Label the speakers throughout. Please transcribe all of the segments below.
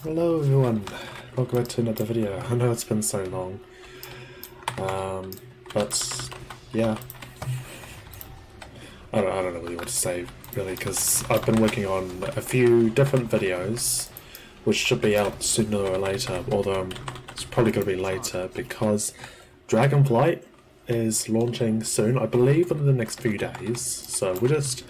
Speaker 1: Hello everyone, welcome back to another video. I know it's been so long, but yeah, I don't know really what to say really, because I've been working on a few different videos which should be out sooner or later, although it's probably going to be later because Dragonflight is launching soon, I believe in the next few days, so we're just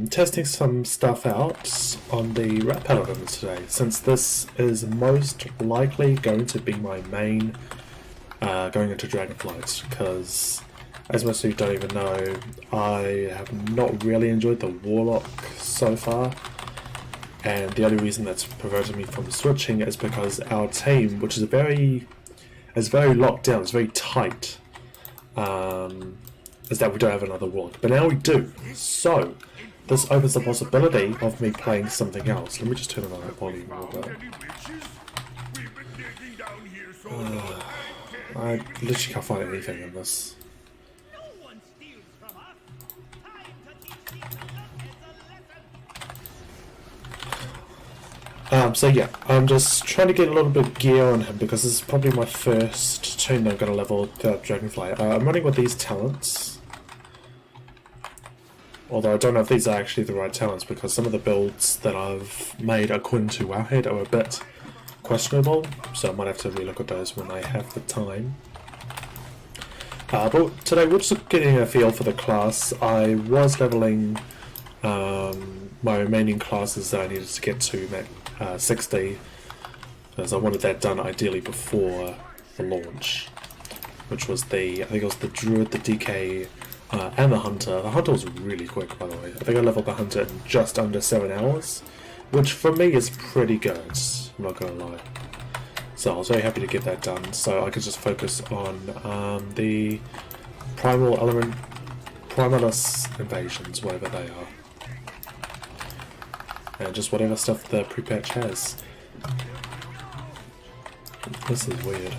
Speaker 1: testing some stuff out on the Ret Paladin today, since this is most likely going to be my main going into Dragonflight, because as most of you don't even know, I have not really enjoyed the Warlock so far, and the only reason that's prevented me from switching is because our team, which is very locked down, it's very tight, is that we don't have another Warlock, but now we do. So this opens the possibility of me playing something else. Let me just turn on my volume a little bit. I literally can't find anything in this. So yeah, I'm just trying to get a little bit of gear on him because this is probably my first turn that I'm going to level Dragonfly. I'm running with these talents. Although I don't know if these are actually the right talents, because some of the builds that I've made according to Wowhead are a bit questionable, so I might have to relook at those when I have the time. But today we're just getting a feel for the class. I was leveling my remaining classes that I needed to get to 60, because I wanted that done ideally before the launch, which was I think it was the Druid, the DK, and the Hunter. The Hunter was really quick, by the way. I think I leveled the Hunter in just under 7 hours, which for me is pretty good, I'm not gonna lie. So I was very happy to get that done, so I could just focus on the Primalist invasions, whatever they are. And just whatever stuff the pre-patch has. This is weird.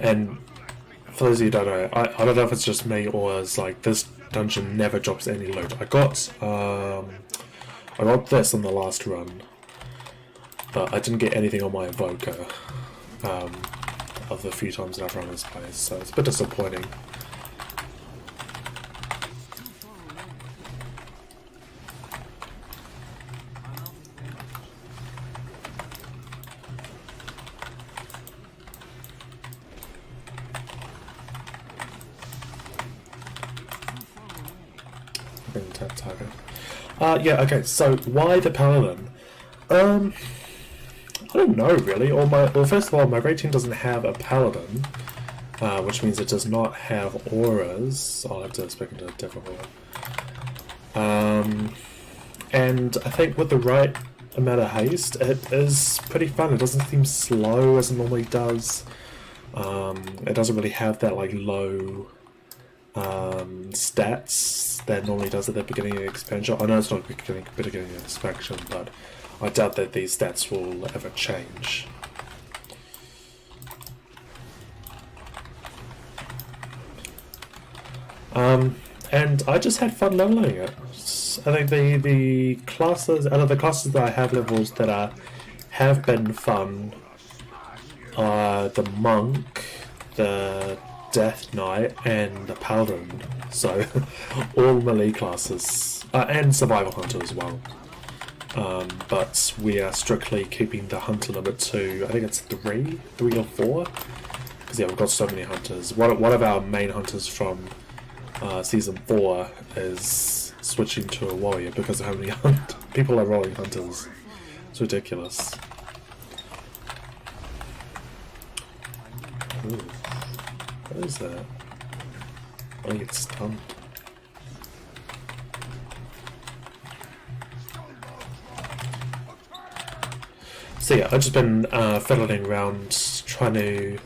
Speaker 1: And for those of you who don't know, I don't know if it's just me or it's like this dungeon never drops any loot. I got this on the last run, but I didn't get anything on my Evoker of the few times that I've run this place, so it's a bit disappointing. Tap target. Yeah, okay, so why the Paladin? I don't know really. Well, first of all, my rating doesn't have a Paladin, which means it does not have auras. I'll have to speak into a different one. And I think with the right amount of haste, it is pretty fun. It doesn't seem slow as it normally does. It doesn't really have that like low stats that normally does at the beginning of the expansion. I know it's not the beginning of the expansion, but I doubt that these stats will ever change. And I just had fun leveling it. I think the classes, out of the classes that I have levels that have been fun, are the Monk, the Death Knight, and the Paladin. So all melee classes, and Survival Hunter as well. But we are strictly keeping the Hunter limit to, I think it's 3 or 4. Because yeah, we've got so many Hunters. One of our main Hunters from Season 4 is switching to a Warrior because of how many people are rolling Hunters. It's ridiculous. Ooh. What is that? I get stunned. So yeah, I've just been fiddling around trying to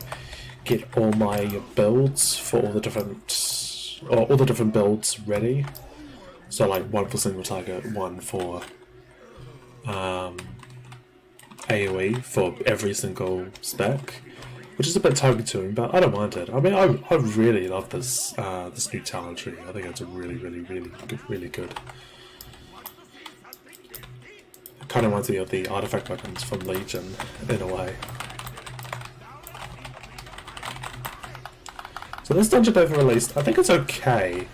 Speaker 1: get all my builds for all the different builds ready. So like one for single target, one for AoE for every single spec, which is a bit time-consuming, but I don't mind it. I mean, I really love this this new talent tree. I think it's a really good. It kind of reminds me of the artifact weapons from Legion in a way. So this dungeon they've released, I think it's okay,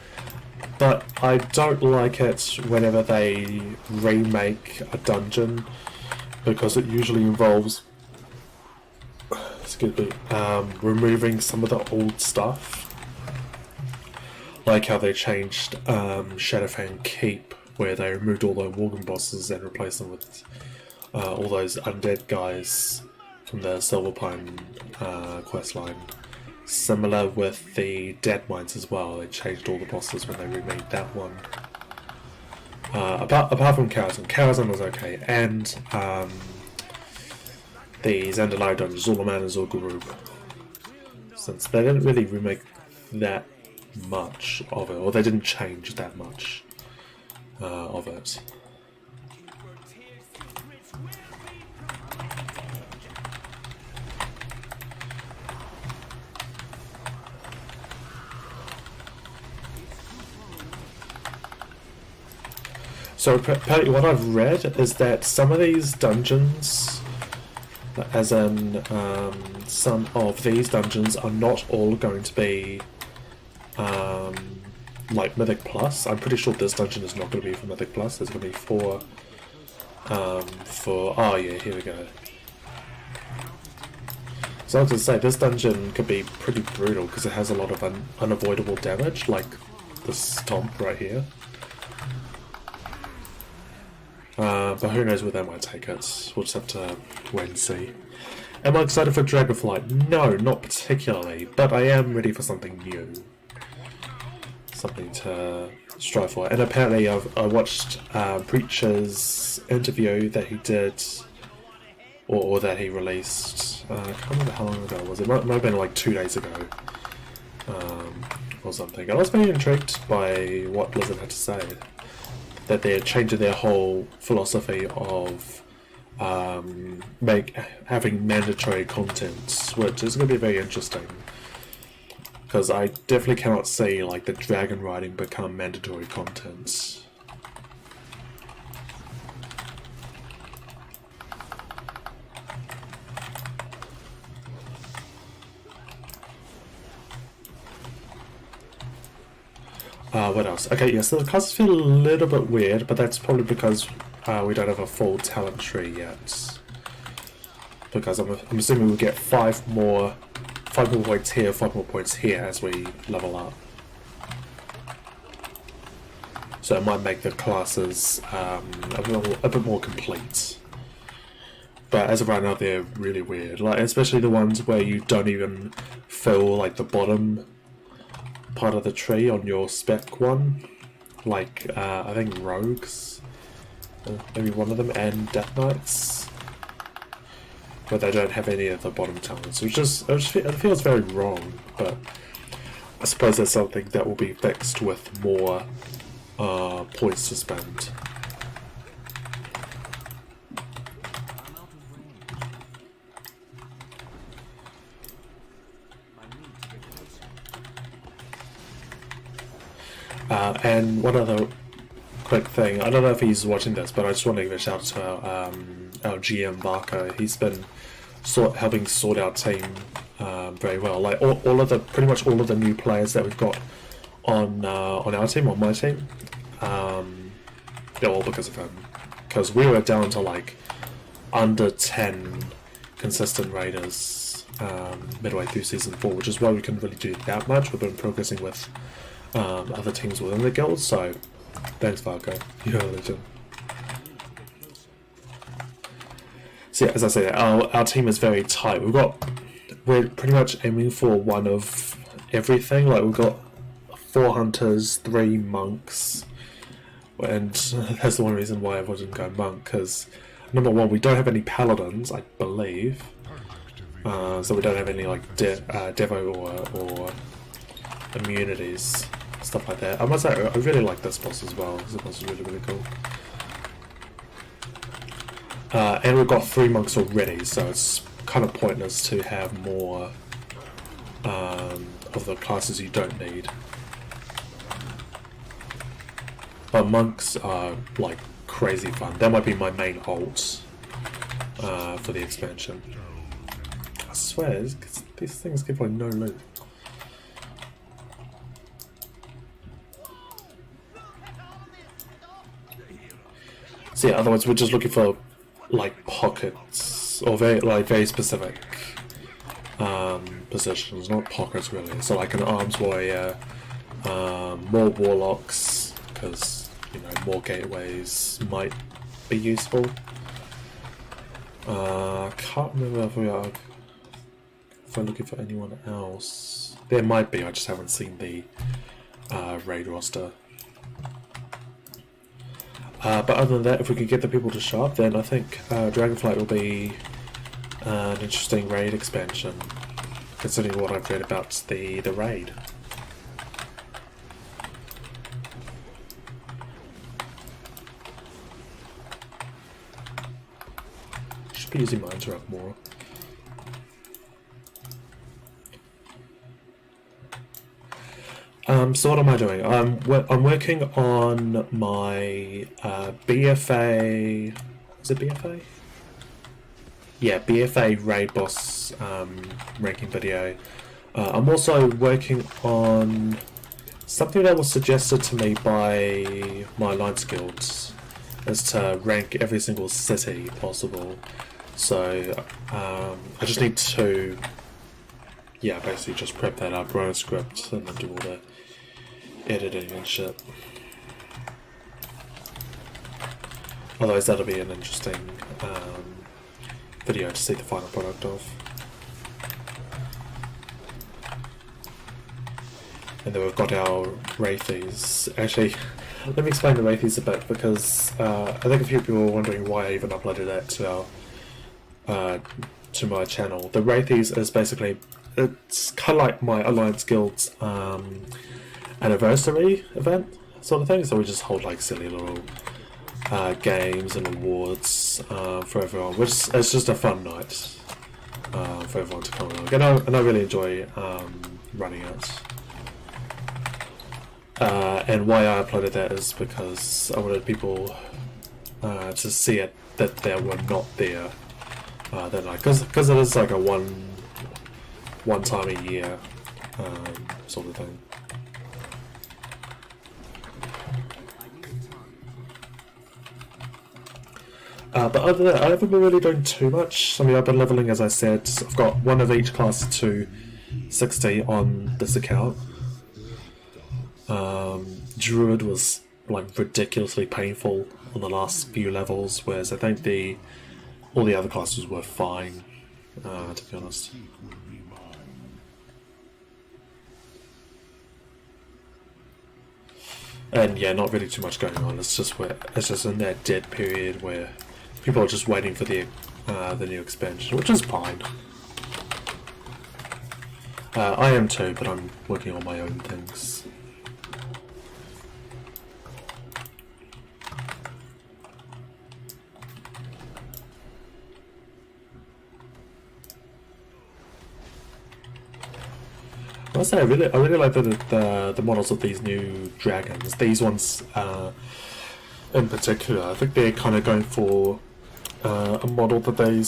Speaker 1: but I don't like it whenever they remake a dungeon, because it usually involves, excuse me, removing some of the old stuff. Like how they changed Shadowfang Keep, where they removed all the Worgen bosses and replaced them with all those undead guys from the Silverpine questline. Similar with the Dead Mines as well, they changed all the bosses when they remade that one. Apart from Karazhan was okay, and the Zandalari dungeons, Zulaman and Zul'Gurub. Since they didn't really remake that much of it, or they didn't change that much of it. So apparently what I've read is that some of these dungeons, as in some of these dungeons, are not all going to be like Mythic Plus. I'm pretty sure this dungeon is not going to be for Mythic Plus. There's going to be for oh yeah, here we go. So I was going to say, this dungeon could be pretty brutal because it has a lot of unavoidable damage, like the stomp right here. But who knows where that might take us. We'll just have to wait and see. Am I excited for Dragonflight? No, not particularly, but I am ready for something new. Something to strive for. And apparently I watched Preacher's interview that he did, or that he released, I can't remember how long ago it was. It might have been like 2 days ago. Or something. And I was very intrigued by what Blizzard had to say. That they're changing their whole philosophy of having mandatory content, which is going to be very interesting. Because I definitely cannot see like the dragon riding become mandatory content. What else? Okay, yes, the classes feel a little bit weird, but that's probably because we don't have a full talent tree yet. Because I'm assuming we'll get 5 more points here, 5 more points here as we level up. So it might make the classes a bit more complete. But as of right now, they're really weird. Like, especially the ones where you don't even fill like the bottom part of the tree on your spec one, like I think rogues, maybe one of them, and death knights, where they don't have any of the bottom talents, which is it feels very wrong. But I suppose that's something that will be fixed with more points to spend. And one other quick thing, I don't know if he's watching this, but I just want to give a shout out to our GM Barco. He's been helping sort our team very well. Like pretty much all of the new players that we've got on our team, on my team, they're all because of him. Because we were down to like under 10 consistent raiders midway through season 4, which is why we couldn't really do that much. We've been progressing with other teams within the guild, so thanks Varco, you're a legend. So yeah, as I said, our team is very tight. We're pretty much aiming for one of everything. Like we've got 4 hunters, 3 monks, and that's the one reason why I wouldn't go monk, because number one, we don't have any paladins, I believe, so we don't have any like devo or immunities, stuff like that. I must say, I really like this boss as well. This boss is really cool. And we've got 3 monks already, so it's kind of pointless to have more of the classes you don't need. But monks are like crazy fun. That might be my main ult for the expansion. I swear, these things give like no loot. So yeah, otherwise we're just looking for like pockets or very specific positions, not pockets really. So like an arms warrior, more warlocks, because you know more gateways might be useful. Can't remember if we're looking for anyone else. There might be, I just haven't seen the raid roster. But other than that, if we can get the people to show up, then I think Dragonflight will be an interesting raid expansion, considering what I've read about the raid. Should be using my interrupt more. So what am I doing? I'm working on my BFA. Is it BFA? Yeah, BFA raid boss ranking video. I'm also working on something that was suggested to me by my alliance guilds, is to rank every single city possible. So I just need to, yeah, basically just prep that up, write a script, and then do all the editing and shit. Otherwise that'll be an interesting video to see the final product of. And then we've got our Wraithies. Actually, let me explain the Wraithies a bit, because I think a few people were wondering why I even uploaded that to our to my channel. The Wraithies is basically, it's kind of like my Alliance Guild's anniversary event sort of thing. So we just hold like silly little games and awards for everyone, which it's just a fun night for everyone to come along. And I really enjoy running it. And why I uploaded that is because I wanted people to see it that they were not there that night, because it is like a one time a year sort of thing. But other than that, I haven't been really doing too much. I mean, I've been leveling, as I said. I've got one of each class to 60 on this account. Druid was like ridiculously painful on the last few levels, whereas I think all the other classes were fine, to be honest. And yeah, not really too much going on. It's just in that dead period where people are just waiting for the new expansion, which is fine. I am too, but I'm working on my own things. I must say, I really like the models of these new dragons. These ones, in particular, I think they're kind of going for a model that they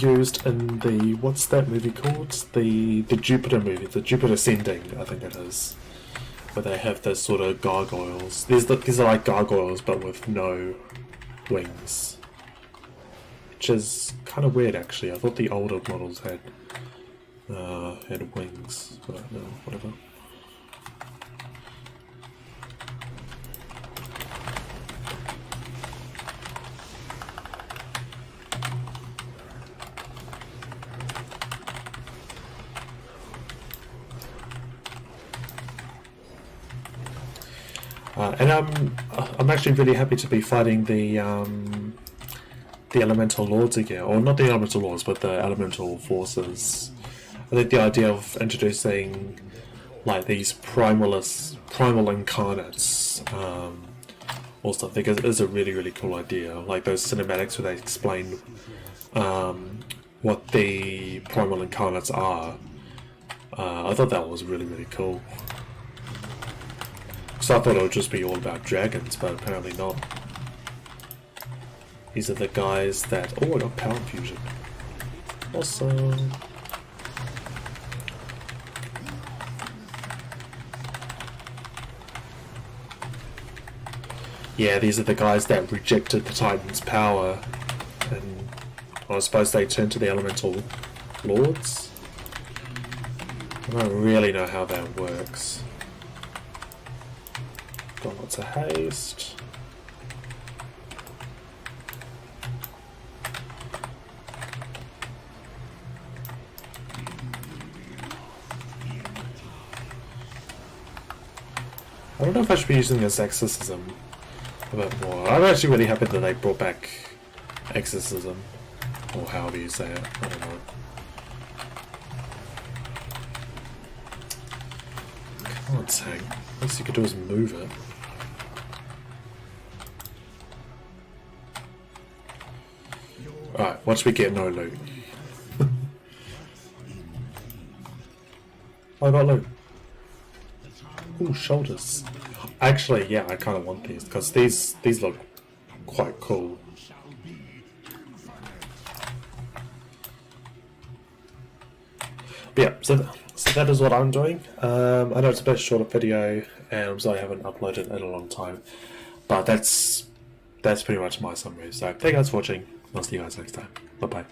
Speaker 1: used in the, what's that movie called? The Jupiter movie, the Jupiter Ascending, I think it is, where they have those sort of gargoyles. These are like gargoyles, but with no wings, which is kind of weird actually. I thought the older models had wings, but no, whatever. And I'm actually really happy to be fighting the Elemental Lords again, or not the Elemental Lords, but the Elemental Forces. I think the idea of introducing like these primal incarnates, or also think it is a really cool idea. Like those cinematics where they explain what the primal incarnates are. I thought that was really cool. So I thought it would just be all about dragons, but apparently not. These are the guys that... Oh, I got power fusion. Awesome. Yeah, these are the guys that rejected the Titan's power, and I suppose they turned to the Elemental Lords? I don't really know how that works. Got lots of haste. I don't know if I should be using this exorcism a bit more. I'm actually really happy that they brought back exorcism, or however you say it. I don't know. Can't say. Least you could do is move it. Alright, once we get no loot. I got loot. Ooh, shoulders. Actually, yeah, I kind of want these because these look quite cool. But yeah, so that is what I'm doing. I know it's a bit shorter video, and I'm sorry I haven't uploaded in a long time, but that's pretty much my summary. So thank you guys for watching. I'll see you guys next time. Bye bye.